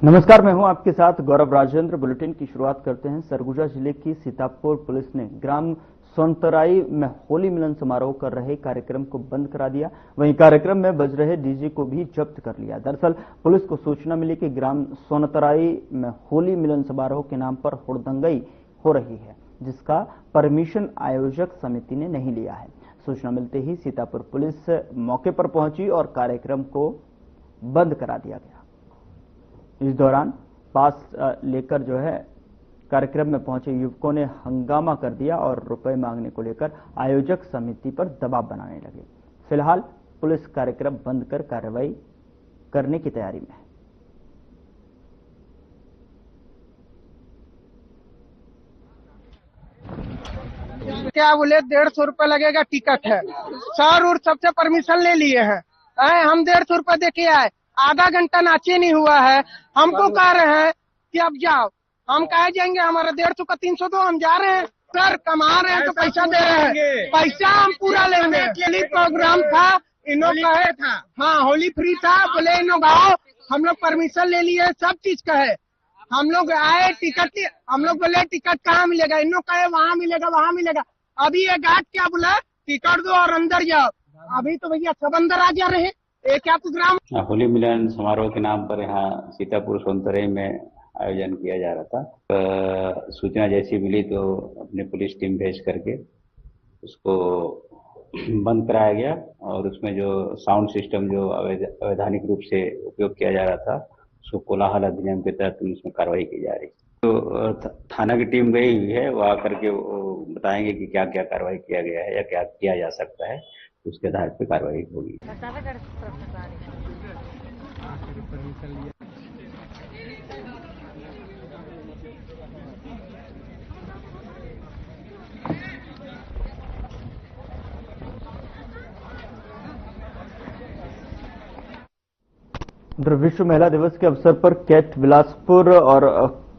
नमस्कार, मैं हूं आपके साथ गौरव राजेंद्र। बुलेटिन की शुरुआत करते हैं। सरगुजा जिले की सीतापुर पुलिस ने ग्राम सोनतराई में होली मिलन समारोह कर रहे कार्यक्रम को बंद करा दिया। वहीं कार्यक्रम में बज रहे डीजे को भी जब्त कर लिया। दरअसल पुलिस को सूचना मिली कि ग्राम सोनतराई में होली मिलन समारोह के नाम पर हुड़दंगई हो रही है, जिसका परमिशन आयोजक समिति ने नहीं लिया है। सूचना मिलते ही सीतापुर पुलिस मौके पर पहुंची और कार्यक्रम को बंद करा दिया गया। इस दौरान पास लेकर कार्यक्रम में पहुंचे युवकों ने हंगामा कर दिया और रुपए मांगने को लेकर आयोजक समिति पर दबाव बनाने लगे। फिलहाल पुलिस कार्यक्रम बंद कर कार्रवाई करने की तैयारी में है। क्या बोले 150 रुपए लगेगा, टिकट है। सर और सबसे परमिशन ले लिए हैं। हम 150 रुपए देके आए, आधा घंटा नाचे नहीं हुआ है। हमको कह रहे हैं कि अब जाओ। हम कहे जाएंगे, हमारा 150 का 300 दो, हम जा रहे हैं। सर कमा रहे हैं तो पैसा दे रहे हैं, पैसा हम पूरा लेंगे। होली प्रोग्राम था, इन्हों कहे था, हाँ होली फ्री था, बोले इन्हों गाओ। हम लोग परमिशन ले लिए, सब चीज कहे। हम लोग आए, टिकट हम लोग बोले टिकट कहाँ मिलेगा, इन्हों कहे वहाँ मिलेगा, वहाँ मिलेगा। अभी ये गार्ड क्या बोला, टिकट दो और अंदर जाओ। अभी तो भैया सब अंदर आ जा रहे हैं। एक क्या प्रोग्राम होली मिलन समारोह के नाम पर यहाँ सीतापुर सोनतराई में आयोजन किया जा रहा था। सूचना जैसी मिली तो अपने पुलिस टीम भेज करके उसको बंद कराया गया और उसमें जो साउंड सिस्टम जो अवैधानिक रूप से उपयोग किया जा रहा था, उसको कोलाहल अधिनियम के तहत उसमें कार्रवाई की जा रही। तो थाना की टीम गई हुई है, वो आकर के बताएंगे कि क्या क्या कार्रवाई किया गया है या क्या किया जा सकता है, उसके आधार पर कार्रवाई होगी। विश्व महिला दिवस के अवसर पर कैट बिलासपुर और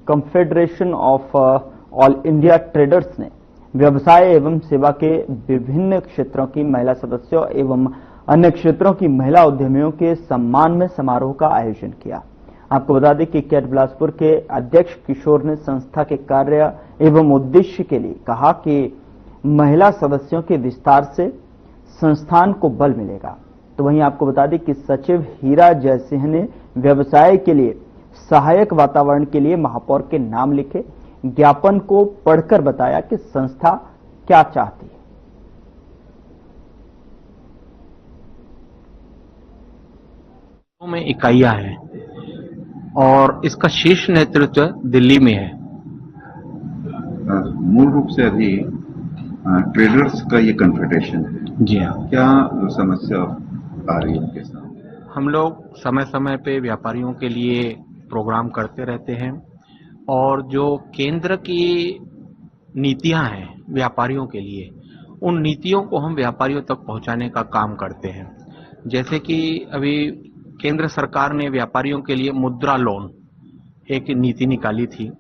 confederation of all India traders ने व्यवसाय एवं सेवा के विभिन्न क्षेत्रों की महिला सदस्यों एवं अन्य क्षेत्रों की महिला उद्यमियों के सम्मान में समारोह का आयोजन किया। आपको बता दें कि कैट बिलासपुर के अध्यक्ष किशोर ने संस्था के कार्य एवं उद्देश्य के लिए कहा कि महिला सदस्यों के विस्तार से संस्थान को बल मिलेगा। तो वहीं आपको बता दें कि सचिव हीरा जयसिंह ने व्यवसाय के लिए सहायक वातावरण के लिए महापौर के नाम लिखे ज्ञापन को पढ़कर बताया कि संस्था क्या चाहती है। में इकाइयां हैं और इसका शीर्ष नेतृत्व दिल्ली में है। मूल रूप से अभी ट्रेडर्स का ये कन्फेडरेशन है। जी हाँ। क्या समस्या आ रही है उनके सामने? हम लोग समय समय पे व्यापारियों के लिए प्रोग्राम करते रहते हैं और जो केंद्र की नीतियां हैं व्यापारियों के लिए, उन नीतियों को हम व्यापारियों तक पहुंचाने का काम करते हैं। जैसे कि अभी केंद्र सरकार ने व्यापारियों के लिए मुद्रा लोन एक नीति निकाली थी।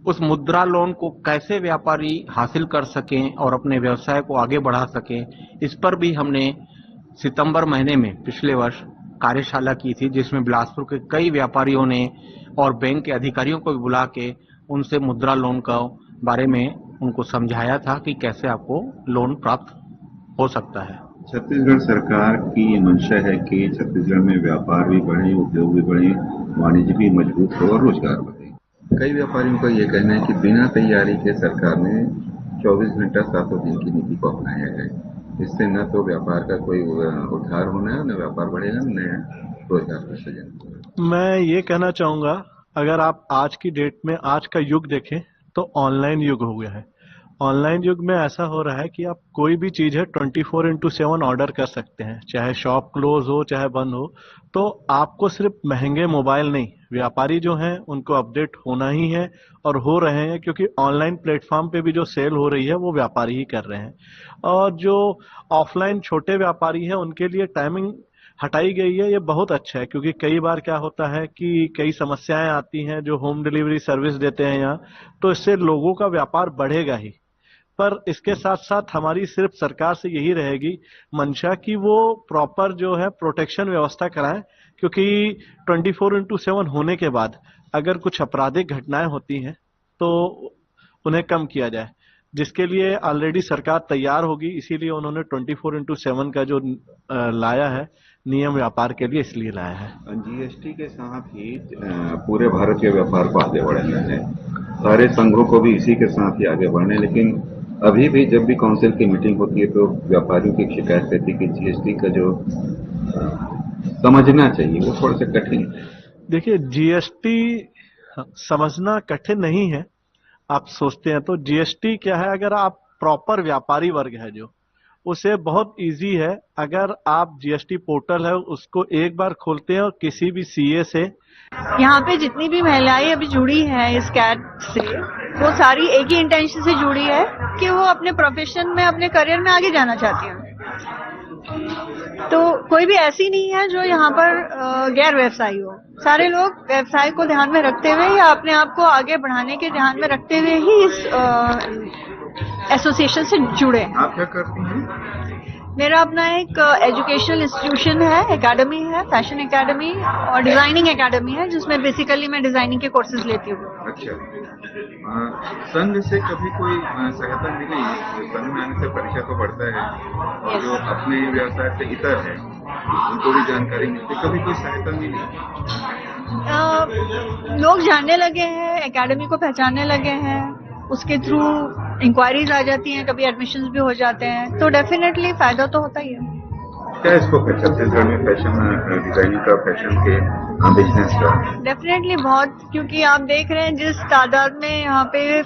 उस मुद्रा लोन को कैसे व्यापारी हासिल कर सकें और अपने व्यवसाय को आगे बढ़ा सकें, इस पर भी हमने सितंबर महीने में पिछले वर्ष कार्यशाला की थी, जिसमें बिलासपुर के कई व्यापारियों ने और बैंक के अधिकारियों को भी बुला के उनसे मुद्रा लोन का बारे में उनको समझाया था कि कैसे आपको लोन प्राप्त हो सकता है। छत्तीसगढ़ सरकार की ये मंशा है कि छत्तीसगढ़ में व्यापार भी बढ़े, उद्योग भी बढ़े, वाणिज्य भी मजबूत हो और रोजगार बढ़े। कई व्यापारियों का ये कहना है कि बिना तैयारी के सरकार ने 24 घंटा 7 दिन की नीति को अपनाया है। इससे न तो व्यापार का कोई उद्धार होना है, न व्यापार बढ़ेगा, न रोजगार का सृजन। मैं ये कहना चाहूंगा, अगर आप आज की डेट में आज का युग देखें तो ऑनलाइन युग हो गया है। ऑनलाइन युग में ऐसा हो रहा है कि आप कोई भी चीज है 24/7 ऑर्डर कर सकते हैं, चाहे शॉप क्लोज हो चाहे बंद हो। तो आपको सिर्फ महंगे मोबाइल नहीं, व्यापारी जो हैं उनको अपडेट होना ही है और हो रहे हैं, क्योंकि ऑनलाइन प्लेटफॉर्म पे भी जो सेल हो रही है वो व्यापारी ही कर रहे हैं। और जो ऑफलाइन छोटे व्यापारी हैं उनके लिए टाइमिंग हटाई गई है, ये बहुत अच्छा है। क्योंकि कई बार क्या होता है कि कई समस्याएं आती हैं, जो होम डिलीवरी सर्विस देते हैं यहाँ, तो इससे लोगों का व्यापार बढ़ेगा ही। पर इसके साथ साथ हमारी सिर्फ सरकार से यही रहेगी मंशा कि वो प्रॉपर जो है प्रोटेक्शन व्यवस्था कराएं, क्योंकि 24/7 होने के बाद अगर कुछ आपराधिक घटनाएं होती हैं तो उन्हें कम किया जाए, जिसके लिए ऑलरेडी सरकार तैयार होगी। इसीलिए उन्होंने 24/7 का जो लाया है नियम व्यापार के लिए, इसलिए लाया है। जीएसटी के साथ ही पूरे भारत के व्यापार को आगे बढ़ाना है, सारे संघों को भी इसी के साथ ही आगे बढ़ना है। लेकिन अभी भी जब भी काउंसिल की मीटिंग होती है तो व्यापारियों की शिकायत रहती है कि जीएसटी का जो समझना चाहिए वो थोड़ा सा कठिन है। देखिए, जीएसटी समझना कठिन नहीं है। आप सोचते हैं तो जीएसटी क्या है, अगर आप प्रॉपर व्यापारी वर्ग है जो, उसे बहुत इजी है। अगर आप जीएसटी पोर्टल है उसको एक बार खोलते हैं और किसी भी सीए से, यहाँ पे जितनी भी महिलाएं अभी जुड़ी हैं इस कैट से, वो सारी एक ही इंटेंशन से जुड़ी है कि वो अपने प्रोफेशन में, अपने करियर में आगे जाना चाहती हैं। तो कोई भी ऐसी नहीं है जो यहाँ पर गैर व्यवसायी हो। सारे लोग व्यवसाय को ध्यान में रखते हुए या अपने आप को आगे बढ़ाने के ध्यान में रखते हुए ही इस एसोसिएशन से जुड़े हैं। आप क्या करती हैं? मेरा अपना एक एजुकेशनल इंस्टीट्यूशन है, एकेडमी है, फैशन एकेडमी और डिजाइनिंग एकेडमी है, जिसमें बेसिकली मैं डिजाइनिंग के कोर्सेज लेती हूँ। अच्छा, संघ से कभी कोई सहायता मिली? संघ में आने से परिचय तो बढ़ता है और जो अपने व्यवसाय से इतर है उनको भी जानकारी मिलती, कभी कोई सहायता मिली? लोग जानने लगे हैं, एकेडमी को पहचानने लगे हैं, उसके थ्रू इंक्वायरीज आ जाती हैं, कभी एडमिशन्स भी हो जाते हैं, तो डेफिनेटली फायदा तो होता ही है। क्या स्कोप है छत्तीसगढ़ में फैशन डिजाइनिंग का, फैशन के बिजनेस का? डेफिनेटली बहुत, क्योंकि आप देख रहे हैं जिस तादाद में यहाँ पे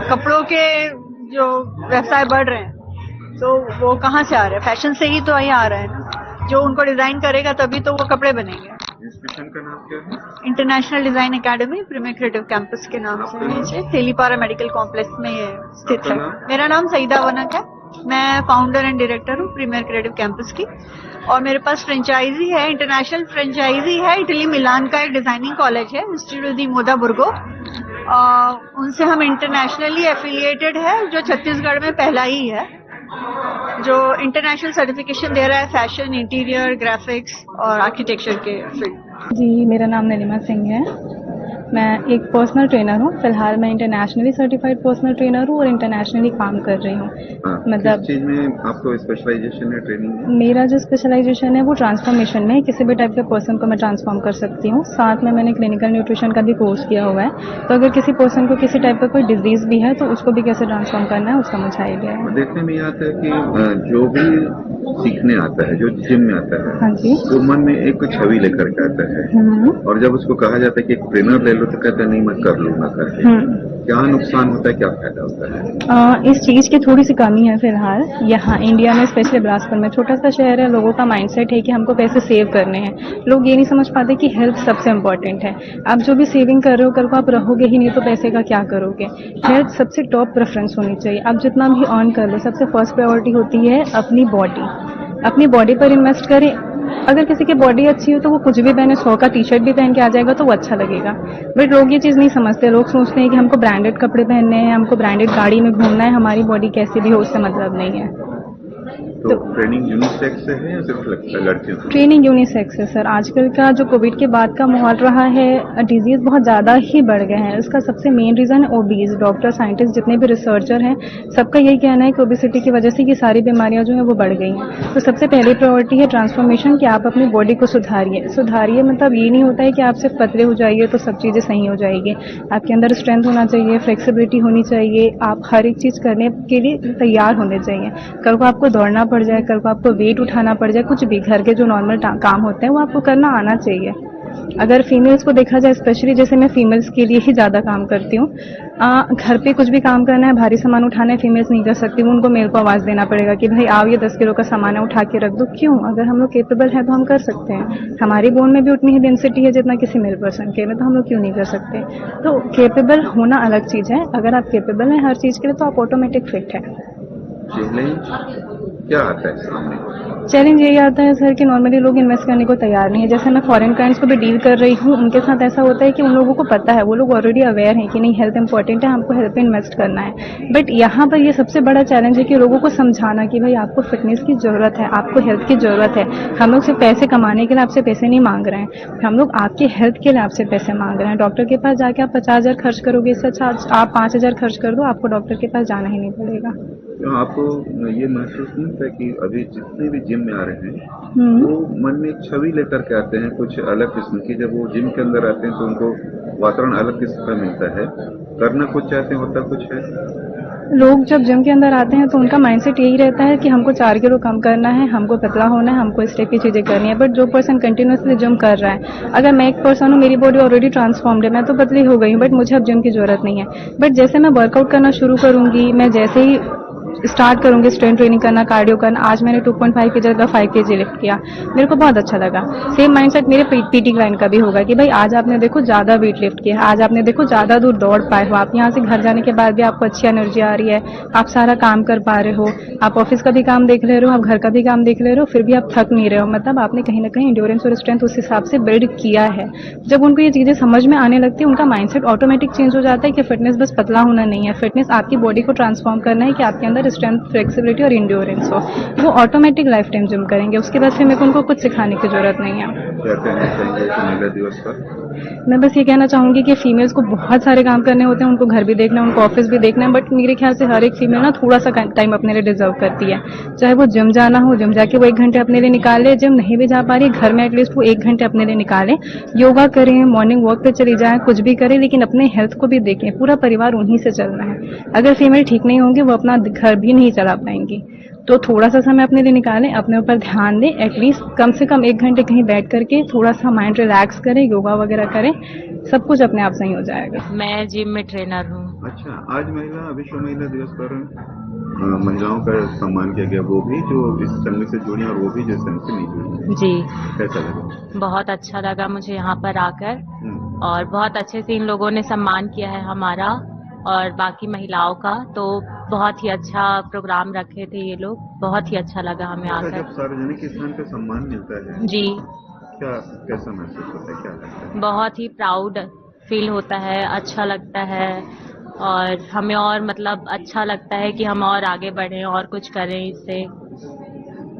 कपड़ों के जो व्यवसाय बढ़ रहे हैं, तो वो कहाँ से आ रहे हैं? फैशन से ही तो ये आ रहा है ना। जो उनको डिजाइन करेगा तभी तो वो कपड़े बनेंगे। इंस्टीट्यूशन का नाम क्या है? International design academy, premier creative campus के नाम से नीचे तेलीपारा मेडिकल कॉम्प्लेक्स में ये स्थित है। मेरा नाम सईदा वनक है, मैं फाउंडर एंड डायरेक्टर हूँ प्रीमियर क्रिएटिव कैंपस की। और मेरे पास फ्रेंचाइजी है, इंटरनेशनल फ्रेंचाइजी है, इटली मिलान का एक डिजाइनिंग कॉलेज है, इंस्टीट्यूट दी मोदा बुर्गो। उनसे हम इंटरनेशनली एफिलिएटेड है, जो छत्तीसगढ़ में पहला ही है जो इंटरनेशनल सर्टिफिकेशन दे रहा है फैशन, इंटीरियर, ग्राफिक्स और आर्किटेक्चर के फील्ड। जी, मेरा नाम नलिमा सिंह है। मैं एक पर्सनल ट्रेनर हूँ। फिलहाल मैं इंटरनेशनली सर्टिफाइड पर्सनल ट्रेनर हूँ और इंटरनेशनली काम कर रही हूँ। मतलब किस चीज में आपको स्पेशलाइजेशन है, ट्रेनिंग है? मेरा जो स्पेशलाइजेशन है वो ट्रांसफॉर्मेशन में, किसी भी टाइप के पर्सन को मैं ट्रांसफॉर्म कर सकती हूँ। साथ में मैंने क्लिनिकल न्यूट्रिशन का भी कोर्स किया हुआ है, तो अगर किसी पर्सन को किसी टाइप का कोई डिजीज भी है तो उसको भी कैसे ट्रांसफॉर्म करना है उसका मुझे आइडिया है। देखने में आता है कि जो भी सीखने आता है, जो जिम में आता है, हाँ जी, वो मन में एक छवि लेकर के आता है और जब उसको कहा जाता है कि एक ट्रेनर ले लो तो कहता है नहीं मैं कर लूंगा करके। क्या नुकसान होता है, क्या फायदा होता है? इस चीज की थोड़ी सी कमी है फिलहाल यहाँ इंडिया में, स्पेशली बिलासपुर में। छोटा सा शहर है, लोगों का माइंडसेट है कि हमको पैसे सेव करने हैं। लोग ये नहीं समझ पाते कि हेल्थ सबसे इम्पोर्टेंट है। आप जो भी सेविंग कर रहे हो, कल को आप रहोगे ही नहीं तो पैसे का क्या करोगे। हेल्थ सबसे टॉप प्रेफरेंस होनी चाहिए। आप जितना भी अर्न कर लो, सबसे फर्स्ट प्रायोरिटी होती है अपनी बॉडी। अपनी बॉडी पर इन्वेस्ट करें। अगर किसी की बॉडी अच्छी हो तो वो कुछ भी पहने, 100 का टी शर्ट भी पहन के आ जाएगा तो वो अच्छा लगेगा। बट लोग ये चीज नहीं समझते। लोग सोचते हैं कि हमको ब्रांडेड कपड़े पहनने हैं, हमको ब्रांडेड गाड़ी में घूमना है, हमारी बॉडी कैसी भी हो उससे मतलब नहीं है। तो ट्रेनिंग यूनिसेक्स से है या सिर्फ लड़कियों से? ट्रेनिंग यूनिसेक्स है सर। आजकल का जो कोविड के बाद का माहौल रहा है, डिजीज बहुत ज्यादा ही बढ़ गए हैं। इसका सबसे मेन रीजन है ओबीज। डॉक्टर, साइंटिस्ट, जितने भी रिसर्चर हैं, सबका यही कहना है कि ओबेसिटी की वजह से ये सारी बीमारियां जो है वो बढ़ गई हैं। तो सबसे पहली प्रायोरिटी है ट्रांसफॉर्मेशन, कि आप अपनी बॉडी को सुधारिए। मतलब ये नहीं होता है कि आप सिर्फ पतले हो जाइए तो सब चीजें सही हो जाएगी। आपके अंदर स्ट्रेंथ होना चाहिए, फ्लेक्सिबिलिटी होनी चाहिए, आप हर एक चीज करने के लिए तैयार होने चाहिए। कल को आपको दौड़ना पड़ जाए, कल को आपको वेट उठाना पड़ जाए, कुछ भी घर के जो नॉर्मल काम होते हैं वो आपको करना आना चाहिए। अगर फीमेल्स को देखा जाए, स्पेशली जैसे मैं फीमेल्स के लिए ही ज्यादा काम करती हूँ, घर पे कुछ भी काम करना है, भारी सामान उठाना है, फीमेल्स नहीं कर सकती। वो उनको मेल को आवाज देना पड़ेगा कि भाई आओ ये 10 किलो का सामान है उठा के रख दो। क्यों? अगर हम लोग केपेबल है तो हम कर सकते हैं। हमारी बोन में भी उतनी ही डेंसिटी है जितना किसी मेल पर्सन के में, तो हम लोग क्यों नहीं कर सकते? तो केपेबल होना अलग चीज है। अगर आप केपेबल हैं हर चीज के लिए तो आप ऑटोमेटिक फिट है। क्या आता है सामने? चैलेंज यही आता है सर कि नॉर्मली लोग इन्वेस्ट करने को तैयार नहीं है। जैसे मैं फॉरेन क्लाइंट्स को भी डील कर रही हूँ, उनके साथ ऐसा होता है कि उन लोगों को पता है, वो लोग ऑलरेडी अवेयर हैं कि नहीं हेल्थ इंपॉर्टेंट है, हमको हेल्थ पे इन्वेस्ट करना है। बट यहाँ पर ये सबसे बड़ा चैलेंज है कि लोगों को समझाना कि भाई आपको फिटनेस की जरूरत है, आपको हेल्थ की जरूरत है। हम लोग सिर्फ पैसे कमाने के लिए आपसे पैसे नहीं मांग रहे हैं, हम लोग आपकी हेल्थ के लिए आपसे पैसे मांग रहे हैं। डॉक्टर के पास जाके आप 50,000 खर्च करोगे, इससे अच्छा आप 5,000 खर्च कर दो, आपको डॉक्टर के पास जाना ही नहीं पड़ेगा। तो आपको ये महसूस नहीं होता कि अभी जितने भी जिम में आ रहे हैं वो मन में एक छवि लेकर के आते हैं कुछ अलग किस्म की, जब वो जिम के अंदर आते हैं तो उनको वातावरण अलग किस्म का मिलता है, करना कुछ चाहते हैं होता कुछ है। लोग जब जिम के अंदर आते हैं तो उनका माइंडसेट यही रहता है कि हमको 4 किलो कम करना है, हमको पतला होना है, हमको इस टाइप की चीजें करनी है। बट जो पर्सन कंटिन्यूअसली जिम कर रहा है, अगर मैं एक पर्सन हूँ, मेरी बॉडी ऑलरेडी ट्रांसफॉर्म्ड है, मैं तो पतली हो गई हूँ, बट मुझे अब जिम की जरूरत नहीं है। बट जैसे मैं वर्कआउट करना शुरू करूंगी, मैं जैसे ही स्टार्ट करूंगी स्ट्रेंथ ट्रेनिंग करना, कार्डियो करना, आज मैंने 2.5 की जगह 5 kg लिफ्ट किया, मेरे को बहुत अच्छा लगा। सेम माइंडसेट मेरे पीटी क्लाइंट का भी होगा कि भाई आज आपने देखो ज्यादा वेट लिफ्ट किया, आज आपने देखो ज्यादा दूर दौड़ पाए हो, आप यहाँ से घर जाने के बाद भी आपको अच्छी एनर्जी आ रही है, आप सारा काम कर पा रहे हो, आप ऑफिस का भी काम देख ले रहे हो, आप घर का भी काम देख ले रहे हो, फिर भी आप थक नहीं रहे हो। मतलब आपने कहीं ना कहीं इंड्योरेंस और स्ट्रेंथ उस हिसाब से बिल्ड किया है। जब उनको ये चीजें समझ में आने लगती है, उनका माइंडसेट ऑटोमेटिक चेंज हो जाता है कि फिटनेस बस पतला होना नहीं है, फिटनेस आपकी बॉडी को ट्रांसफॉर्म करना है कि आपके अंदर स्ट्रेंथ, फ्लेक्सिबिलिटी और इंड्योरेंस हो। वो ऑटोमेटिक लाइफ टाइम जिम करेंगे, उसके बाद फिर मेरे को उनको कुछ सिखाने की जरूरत नहीं है। क्या कहना चाहिए महिला दिवस पर? मैं बस ये कहना चाहूंगी कि फीमेल्स को बहुत सारे काम करने होते हैं, उनको घर भी देखना है, उनको ऑफिस भी देखना है, बट मेरे ख्याल से हर एक फीमेल ना थोड़ा सा टाइम अपने लिए डिजर्व करती है। चाहे वो जिम जाना हो, जिम जाके वो 1 घंटे अपने लिए निकाले, जिम नहीं भी जा पा रही घर में एटलीस्ट वो 1 घंटे अपने लिए निकाले, योगा करें, मॉर्निंग वॉक पे चली जाए, कुछ भी करें, लेकिन अपने हेल्थ को भी देखें। पूरा परिवार उन्हीं से चलना है। अगर फीमेल ठीक नहीं होंगी, वो अपना घर भी नहीं चला पाएंगी। तो थोड़ा सा समय अपने लिए निकालें, अपने ऊपर ध्यान दें, एटलीस्ट कम से कम 1 घंटे कहीं बैठ करके थोड़ा सा माइंड रिलैक्स करें, योगा वगैरह करें, सब कुछ अपने आप सही हो जाएगा। मैं जिम में ट्रेनर हूँ। अच्छा, आज विश्व महिला दिवस पर महिलाओं का सम्मान किया गया, वो भी जो इस संघ से जुड़ी और वो भी जो संघ से नहीं जुड़ी। जी, कैसा लगा? बहुत अच्छा लगा मुझे यहाँ पर आकर, और बहुत अच्छे से इन लोगों ने सम्मान किया है हमारा और बाकी महिलाओं का। तो बहुत ही अच्छा प्रोग्राम रखे थे ये लोग, बहुत ही अच्छा लगा हमें आकर। जब सार्वजनिक स्थान पे सम्मान मिलता है जी, क्या कैसा महसूस होता है, क्या लगता है? बहुत ही प्राउड फील होता है, अच्छा लगता है, और हमें और मतलब अच्छा लगता है कि हम और आगे बढ़ें और कुछ करें इससे।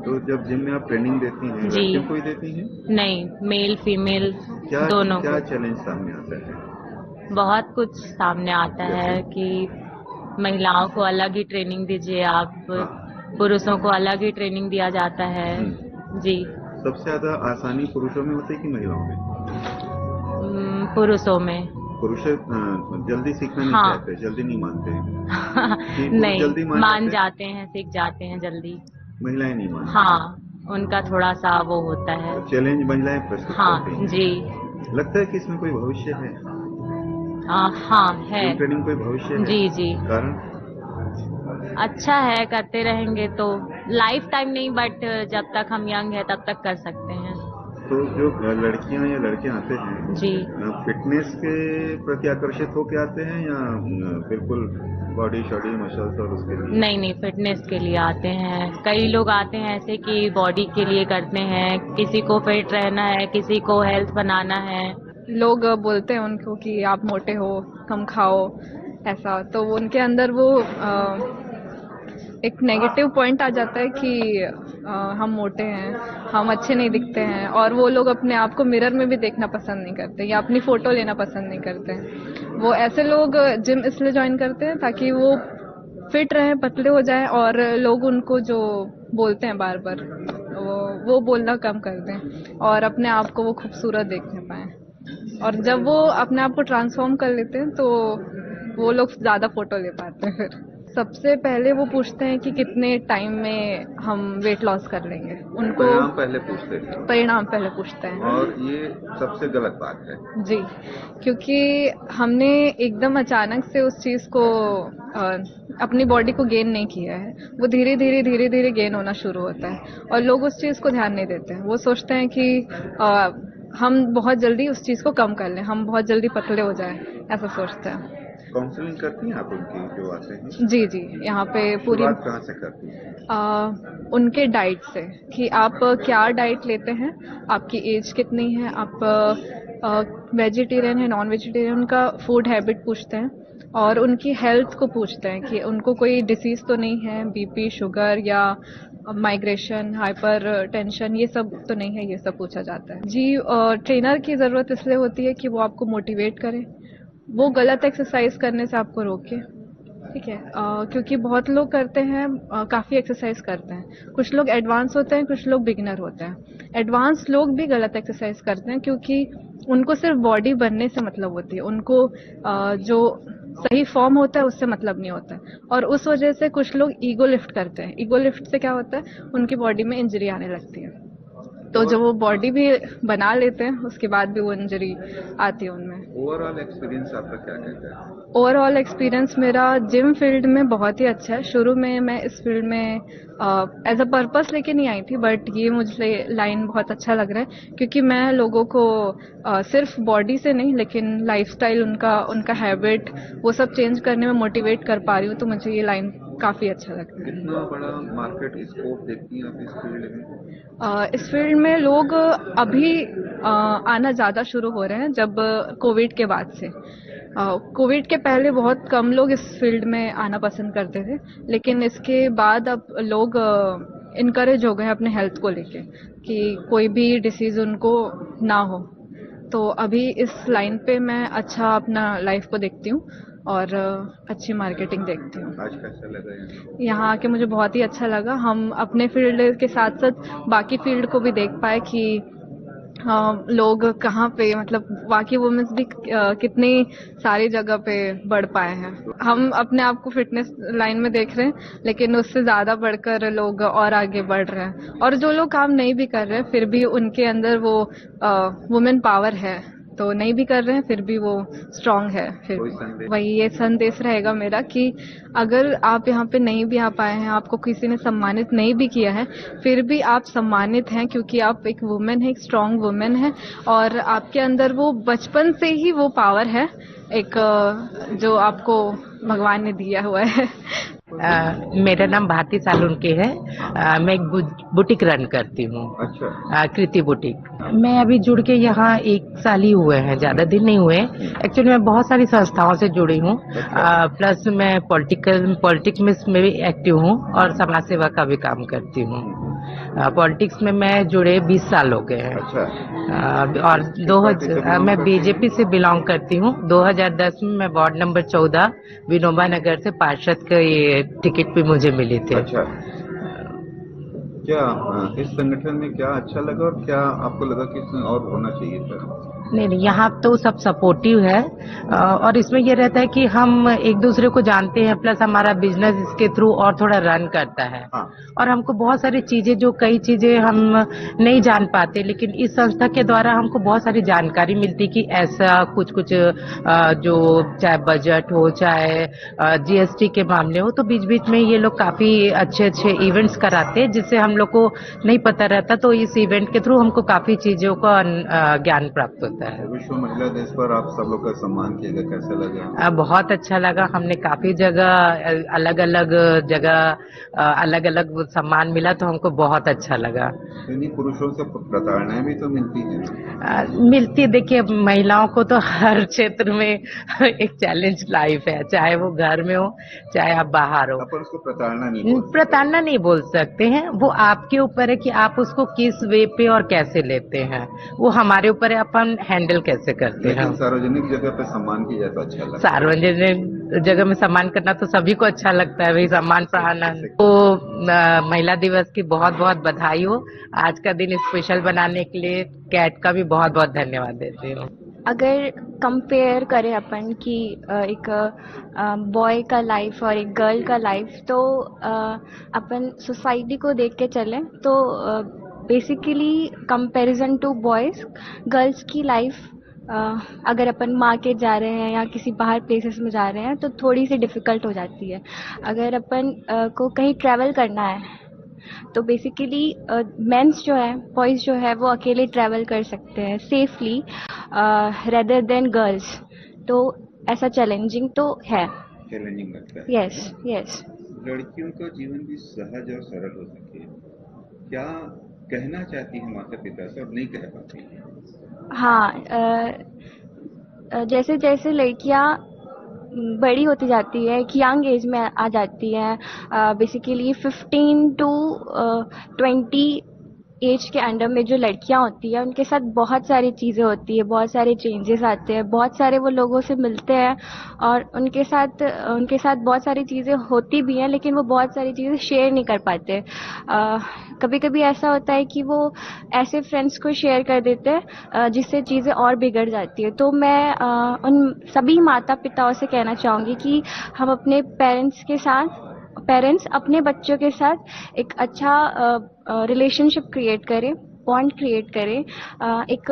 तो जब जिम में आप ट्रेनिंग देती हैं, जी, लड़कियों को ही देती हैं? नहीं, मेल फीमेल दोनों। क्या चैलेंज सामने आता है? बहुत कुछ सामने आता है कि महिलाओं को अलग ही ट्रेनिंग दीजिए आप, पुरुषों को अलग ही ट्रेनिंग दिया जाता है। जी, सबसे ज्यादा आसानी पुरुषों में होती है कि महिलाओं में? पुरुषों में। पुरुष जल्दी सीखना नहीं चाहते, जल्दी नहीं मानते। नहीं, जल्दी मान जाते हैं, सीख जाते हैं जल्दी। महिलाएं नहीं मानती। हाँ, उनका थोड़ा सा वो होता है चैलेंज महिलाएं प्रस्तुत करती हैं। जी, लगता है कि इसमें कोई भविष्य है? हाँ है। ट्रेनिंग कोई भविष्य है? जी जी, कारण अच्छा है, करते रहेंगे तो लाइफ टाइम नहीं, बट जब तक हम यंग है तब तक कर सकते हैं। तो जो लड़कियां या लड़के आते हैं जी, फिटनेस के प्रति आकर्षित होके आते हैं या बिल्कुल बॉडी शॉडी मसल्स और उसके लिए? नहीं, फिटनेस के लिए आते हैं। कई लोग आते हैं ऐसे कि बॉडी के लिए करते हैं, किसी को फिट रहना है, किसी को हेल्थ बनाना है। लोग बोलते हैं उनको कि आप मोटे हो, कम खाओ, ऐसा, तो उनके अंदर वो एक नेगेटिव पॉइंट आ जाता है कि हम मोटे हैं, हम अच्छे नहीं दिखते हैं, और वो लोग अपने आप को मिरर में भी देखना पसंद नहीं करते या अपनी फोटो लेना पसंद नहीं करते हैं। वो ऐसे लोग जिम इसलिए ज्वाइन करते हैं ताकि वो फिट रहें, पतले हो जाएं, और लोग उनको जो बोलते हैं बार बार वो बोलना कम कर दें और अपने आप को वो खूबसूरत देखने पाएं। और जब वो अपने आप को ट्रांसफॉर्म कर लेते हैं तो वो लोग ज़्यादा फोटो ले पाते हैं। फिर सबसे पहले वो पूछते हैं कि कितने टाइम में हम वेट लॉस कर लेंगे। उनको परिणाम पहले पूछते हैं। परिणाम पहले पूछते हैं, और ये सबसे गलत बात है। जी, क्योंकि हमने एकदम अचानक से उस चीज़ को अपनी बॉडी को गेन नहीं किया है, वो धीरे धीरे गेन होना शुरू होता है, और लोग उस चीज़ को ध्यान नहीं देते हैं। वो सोचते हैं कि हम बहुत जल्दी उस चीज़ को कम कर लें, हम बहुत जल्दी पतले हो जाएं, ऐसा सोचते हैं। काउंसलिंग करती हैं आप उनकी जो आते हैं? जी जी, यहाँ पे पूरी शुरुआत कहाँ से करती हैं? उनके डाइट से कि आप क्या डाइट लेते हैं, आपकी एज कितनी है, आप वेजिटेरियन है नॉन वेजिटेरियन, उनका फूड हैबिट पूछते हैं और उनकी हेल्थ को पूछते हैं कि उनको कोई डिसीज तो नहीं है, बीपी, शुगर या माइग्रेशन, हाइपर टेंशन, ये सब तो नहीं है, ये सब पूछा जाता है। जी, ट्रेनर की ज़रूरत इसलिए होती है कि वो आपको मोटिवेट करे, वो गलत एक्सरसाइज करने से आपको रोके, ठीक है। क्योंकि बहुत लोग करते हैं, काफ़ी एक्सरसाइज करते हैं, कुछ लोग एडवांस होते हैं, कुछ लोग बिगिनर होते हैं। एडवांस लोग भी गलत एक्सरसाइज करते हैं क्योंकि उनको सिर्फ बॉडी बनने से मतलब होती है, उनको जो सही फॉर्म होता है उससे मतलब नहीं होता है, और उस वजह से कुछ लोग ईगो लिफ्ट करते हैं। ईगो लिफ्ट से क्या होता है, उनकी बॉडी में इंजरी आने लगती है, तो जब वो बॉडी भी बना लेते हैं उसके बाद भी वो इंजरी आती है उनमें। ओवरऑल एक्सपीरियंस आपका क्या कहता है? ओवरऑल एक्सपीरियंस मेरा जिम फील्ड में बहुत ही अच्छा है। शुरू में मैं इस फील्ड में एज अ पर्पस लेके नहीं आई थी, बट ये मुझे लाइन बहुत अच्छा लग रहा है क्योंकि मैं लोगों को सिर्फ बॉडी से नहीं लेकिन लाइफस्टाइल, उनका हैबिट, वो सब चेंज करने में मोटिवेट कर पा रही हूँ, तो मुझे ये लाइन काफ़ी अच्छा लगता है। कितना बड़ा मार्केट स्कोप देखती हैं आप इस फील्ड में? इस फील्ड में लोग अभी आना ज़्यादा शुरू हो रहे हैं जब कोविड के बाद से। कोविड के पहले बहुत कम लोग इस फील्ड में आना पसंद करते थे, लेकिन इसके बाद अब लोग इनकरेज हो गए हैं अपने हेल्थ को लेके कि कोई भी डिसीज उनको ना हो। तो अभी इस लाइन पे मैं अच्छा अपना लाइफ को देखती हूँ और अच्छी मार्केटिंग देखती हूँ। आज कैसा लगा यहाँ आके मुझे बहुत ही अच्छा लगा। हम अपने फील्ड के साथ साथ बाकी फील्ड को भी देख पाए कि लोग कहाँ पे, मतलब बाकी वुमेन्स भी कितनी सारी जगह पे बढ़ पाए हैं। हम अपने आप को फिटनेस लाइन में देख रहे हैं, लेकिन उससे ज़्यादा बढ़कर लोग और आगे बढ़ रहे हैं, और जो लोग काम नहीं भी कर रहे हैं फिर भी उनके अंदर वो वुमेन पावर है, तो नहीं भी कर रहे हैं फिर भी वो स्ट्रांग है। फिर वही ये संदेश रहेगा मेरा कि अगर आप यहाँ पे नहीं भी आ पाए हैं, आपको किसी ने सम्मानित नहीं भी किया है, फिर भी आप सम्मानित हैं क्योंकि आप एक वुमेन है, एक स्ट्रांग वुमेन है, और आपके अंदर वो बचपन से ही वो पावर है एक जो आपको भगवान ने दिया हुआ है। मेरा नाम भारती सालुनके है। मैं एक बुटीक रन करती हूँ। अच्छा। कृति बुटीक। मैं अभी जुड़ के यहाँ 1 साल ही हुए हैं, ज्यादा दिन नहीं हुए। एक्चुअली मैं बहुत सारी संस्थाओं से जुड़ी हूँ। प्लस मैं पॉलिटिक्स में भी एक्टिव हूँ और समाज सेवा का भी काम करती हूँ। पॉलिटिक्स में मैं जुड़े 20 साल हो गए हैं। अच्छा। और मैं बीजेपी से बिलोंग करती हूँ। 2010 में मैं वार्ड नंबर 14 विनोबा नगर से पार्षद का ये टिकट भी मुझे मिली थी। अच्छा। क्या इस संगठन में क्या अच्छा लगा और क्या आपको लगा कि इसमें और होना चाहिए था? नहीं, यहाँ तो सब सपोर्टिव है और इसमें ये रहता है कि हम एक दूसरे को जानते हैं, प्लस हमारा बिजनेस इसके थ्रू और थोड़ा रन करता है। और हमको बहुत सारी चीजें, जो कई चीजें हम नहीं जान पाते, लेकिन इस संस्था के द्वारा हमको बहुत सारी जानकारी मिलती कि ऐसा कुछ जो चाहे बजट हो, चाहे जीएसटी के मामले हो, तो बीच बीच में ये लोग काफी अच्छे इवेंट्स कराते हैं जिससे हम लोग को नहीं पता रहता, तो इस इवेंट के थ्रू हमको काफी चीजों का ज्ञान प्राप्त होता है। विश्व महिला दिवस पर आप सब लोग का सम्मान किया गया, कैसा लगा? बहुत अच्छा लगा। हमने काफी जगह अलग अलग सम्मान मिला, तो हमको बहुत अच्छा लगा। इन्हीं पुरुषों से प्रताड़नाएं भी तो मिलती हैं। मिलती, देखिए महिलाओं को तो हर क्षेत्र में एक चैलेंज लाइफ है, चाहे वो घर में हो चाहे आप बाहर हो। पर उसको प्रताड़ना नहीं बोल सकते हैं, वो आपके ऊपर है कि आप उसको किस वे पे और कैसे लेते हैं, वो हमारे ऊपर है अपन हैंडल कैसे करते हैं। सार्वजनिक जगह पे सम्मान किया जाए तो अच्छा लगता है। सार्वजनिक जगह में सम्मान करना तो सभी को अच्छा लगता है, भाई सम्मान पाना। तो महिला दिवस की बहुत बहुत बधाई हो। आज का दिन स्पेशल बनाने के लिए कैट का भी बहुत बहुत धन्यवाद देती हूँ। अगर कंपेयर करें अपन कि एक बॉय का लाइफ और एक गर्ल का लाइफ, तो अपन सोसाइटी को देख के चलें तो basically comparison to boys, girls की लाइफ अगर अपन मार्केट जा रहे हैं या किसी बाहर प्लेसेस में जा रहे हैं तो थोड़ी सी डिफ़िकल्ट हो जाती है। अगर अपन को कहीं ट्रैवल करना है तो बेसिकली मेंस जो है, बॉयज़ जो है, वो अकेले ट्रैवल कर सकते हैं सेफली रेदर देन गर्ल्स। तो ऐसा चैलेंजिंग तो है। चैलेंजिंग लगता है। Yes yes. लड़कियों का जीवन भी सहज और सरल हो सके, क्या कहना चाहती है माता पिता से और नहीं कह पाती है? हाँ, जैसे जैसे लड़कियां बड़ी होती जाती है, एक यंग एज में आ जाती है, बेसिकली 15 टू 20 एज के अंडर में जो लड़कियां होती है उनके साथ बहुत सारी चीज़ें होती है, बहुत सारे चेंजेस आते हैं, बहुत सारे वो लोगों से मिलते हैं और उनके साथ बहुत सारी चीज़ें होती भी हैं, लेकिन वो बहुत सारी चीज़ें शेयर नहीं कर पाते। कभी कभी ऐसा होता है कि वो ऐसे फ्रेंड्स को शेयर कर देते हैं जिससे चीज़ें और बिगड़ जाती है। तो मैं उन सभी माता पिताओं से कहना चाहूँगी कि हम अपने पेरेंट्स अपने बच्चों के साथ एक अच्छा रिलेशनशिप क्रिएट करें, बॉन्ड क्रिएट करें, एक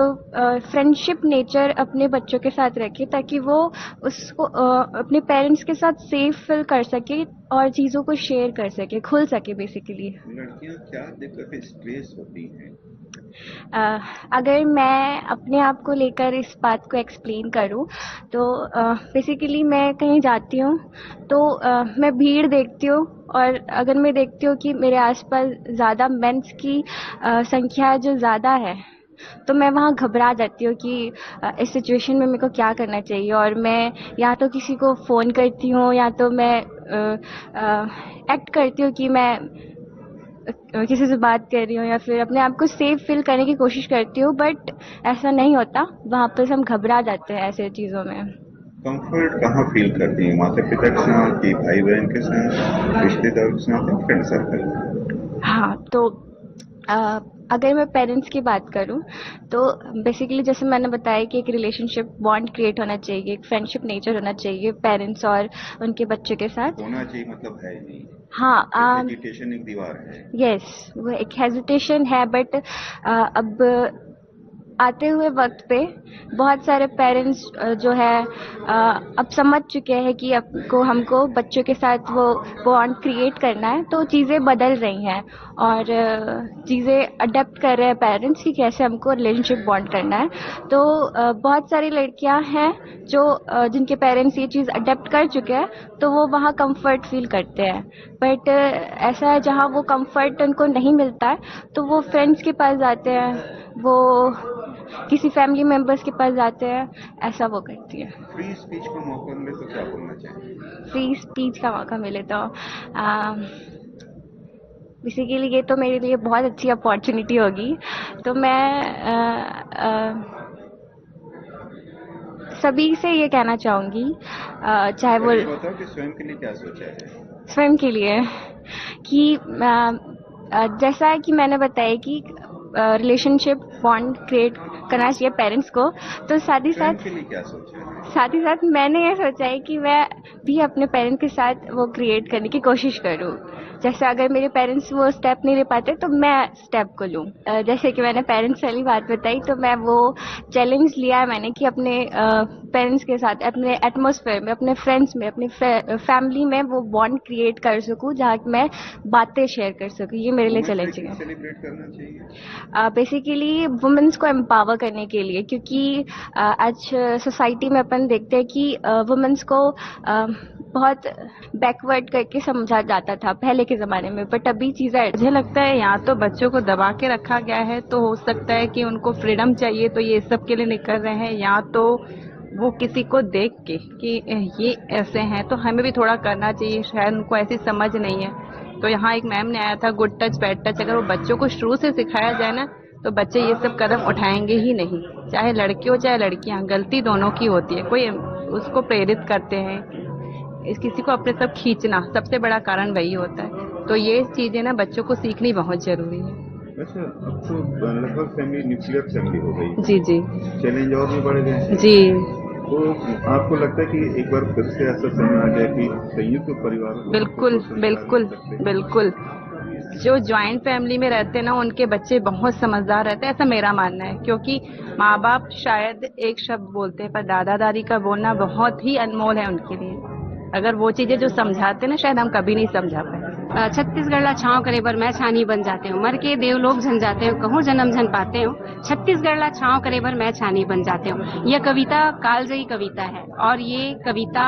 फ्रेंडशिप नेचर अपने बच्चों के साथ रखें ताकि वो उसको अपने पेरेंट्स के साथ सेफ फील कर सके और चीज़ों को शेयर कर सके, खुल सके बेसिकली। लड़कियां क्या दिक्कतें स्ट्रेस होती हैं? अगर मैं अपने आप को लेकर इस बात को एक्सप्लेन करूं तो बेसिकली मैं कहीं जाती हूं तो मैं भीड़ देखती हूं और अगर मैं देखती हूँ कि मेरे आसपास ज़्यादा मेंस की संख्या जो ज़्यादा है तो मैं वहाँ घबरा जाती हूँ कि इस सिचुएशन में मेरे को क्या करना चाहिए, और मैं या तो किसी को फ़ोन करती हूँ या तो मैं एक्ट करती हूँ कि मैं किसी से बात कर रही हूँ या फिर अपने आप को सेफ फील करने की कोशिश करती हूँ, बट ऐसा नहीं होता। वहाँ पर हम घबरा जाते हैं ऐसे चीज़ों में। कंफर्ट कहाँ फील करती हैं? माता पिता के साथ कि भाई बहन के साथ, रिश्तेदारों के साथ या फ्रेंड सर्कल? हाँ, तो अगर मैं पेरेंट्स की बात करूं तो बेसिकली जैसे मैंने बताया कि एक रिलेशनशिप बॉन्ड क्रिएट होना चाहिए, एक फ्रेंडशिप नेचर होना चाहिए पेरेंट्स और उनके बच्चे के साथ। होना चाहिए मतलब है नहीं। हाँ, हेजिटेशन एक दीवार है। यस, वो एक हेजिटेशन है, बट अब आते हुए वक्त पे बहुत सारे पेरेंट्स जो है अब समझ चुके हैं कि हमको बच्चों के साथ वो बॉन्ड क्रिएट करना है, तो चीज़ें बदल रही हैं और चीज़ें अडेप्ट कर रहे हैं पेरेंट्स कि कैसे हमको रिलेशनशिप बॉन्ड करना है। तो बहुत सारी लड़कियां हैं जो जिनके पेरेंट्स ये चीज़ अडेप्ट कर चुके हैं तो वो वहाँ कंफर्ट फील करते हैं, बट ऐसा है जहाँ वो कंफर्ट उनको नहीं मिलता है तो वो फ्रेंड्स के पास जाते हैं, वो किसी फैमिली मेंबर्स के पास जाते हैं, ऐसा वो करती है। फ्री स्पीच का मौका मिले तो क्या बोलना चाहिए? फ्री स्पीच का मौका मिले तो बेसिकली ये तो मेरे लिए बहुत अच्छी अपॉर्चुनिटी होगी, तो मैं सभी से ये कहना चाहूँगी, चाहे वो बताओ कि स्वयं के लिए क्या सोचा है? स्वयं के लिए कि जैसा कि मैंने बताया कि रिलेशनशिप बॉन्ड क्रिएट करना चाहिए पेरेंट्स को, तो साथ ही साथ मैंने ये सोचा है कि मैं भी अपने पेरेंट्स के साथ वो क्रिएट करने की कोशिश करूँ। जैसे अगर मेरे पेरेंट्स वो स्टेप नहीं ले पाते तो मैं स्टेप को लूँ। जैसे कि मैंने पेरेंट्स वाली बात बताई तो मैं वो चैलेंज लिया है मैंने कि अपने पेरेंट्स के साथ अपने एटमॉस्फेयर में, अपने फ्रेंड्स में, अपनी फैमिली में वो बॉन्ड क्रिएट कर सकूँ जहाँ मैं बातें शेयर कर सकूँ। ये मेरे लिए चैलेंजिंग है। सेलिब्रेट करना चाहिए बेसिकली वुमेन्स को एम्पावर करने के लिए, क्योंकि आज सोसाइटी में अपन देखते हैं कि वुमेन्स को बहुत बैकवर्ड करके समझा जाता था पहले के ज़माने में, बट अभी चीज़ें मुझे लगता है यहाँ तो बच्चों को दबा के रखा गया है, तो हो सकता है कि उनको फ्रीडम चाहिए तो ये सब के लिए निकल रहे हैं, या तो वो किसी को देख के कि ये ऐसे हैं तो हमें भी थोड़ा करना चाहिए, शायद उनको ऐसी समझ नहीं है। तो यहाँ एक मैम ने आया था गुड टच बैड टच, अगर वो बच्चों को शुरू से सिखाया जाए ना तो बच्चे ये सब कदम उठाएंगे ही नहीं, चाहे लड़के हो चाहे लड़कियाँ, गलती दोनों की होती है। कोई उसको प्रेरित करते हैं, किसी को अपने सब खींचना, सबसे बड़ा कारण वही होता है। तो ये चीजें ना बच्चों को सीखनी बहुत जरूरी है। अच्छा, अब तो लगभग फैमिली न्यूक्लियर फैमिली हो गई। जी जी, चैलेंज और भी बढ़ गए जी। तो आपको लगता है कि एक बार फिर से ऐसा समय आ गया कि संयुक्त परिवार? बिल्कुल बिल्कुल बिल्कुल। जो ज्वाइंट फैमिली में रहते हैं ना उनके बच्चे बहुत समझदार रहते हैं, ऐसा मेरा मानना है, क्योंकि माँ बाप शायद एक शब्द बोलते हैं पर दादा दादी का बोलना बहुत ही अनमोल है उनके लिए। अगर वो चीजें जो समझाते हैं ना शायद हम कभी नहीं समझा पाए। छत्तीसगढ़ छाँव करे बर मैं छानी बन जाते हो, मर के देवलोक झन जाते हो, कहूँ जन्म झन पाते हो, छत्तीसगढ़ छाँव करे बर मैं छानी बन जाते हो। यह कविता कालजयी कविता है और ये कविता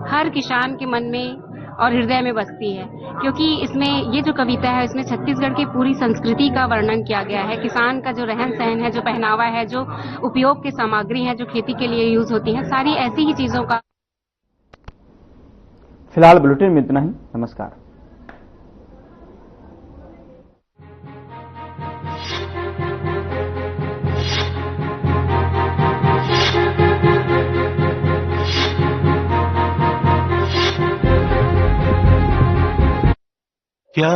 हर किसान के मन में और हृदय में बसती है, क्योंकि इसमें ये जो कविता है इसमें छत्तीसगढ़ की पूरी संस्कृति का वर्णन किया गया है। किसान का जो रहन सहन है, जो पहनावा है, जो उपयोग की सामग्री है, जो खेती के लिए यूज होती है, सारी ऐसी ही चीजों का। फिलहाल बुलेटिन में इतना ही। नमस्कार। क्या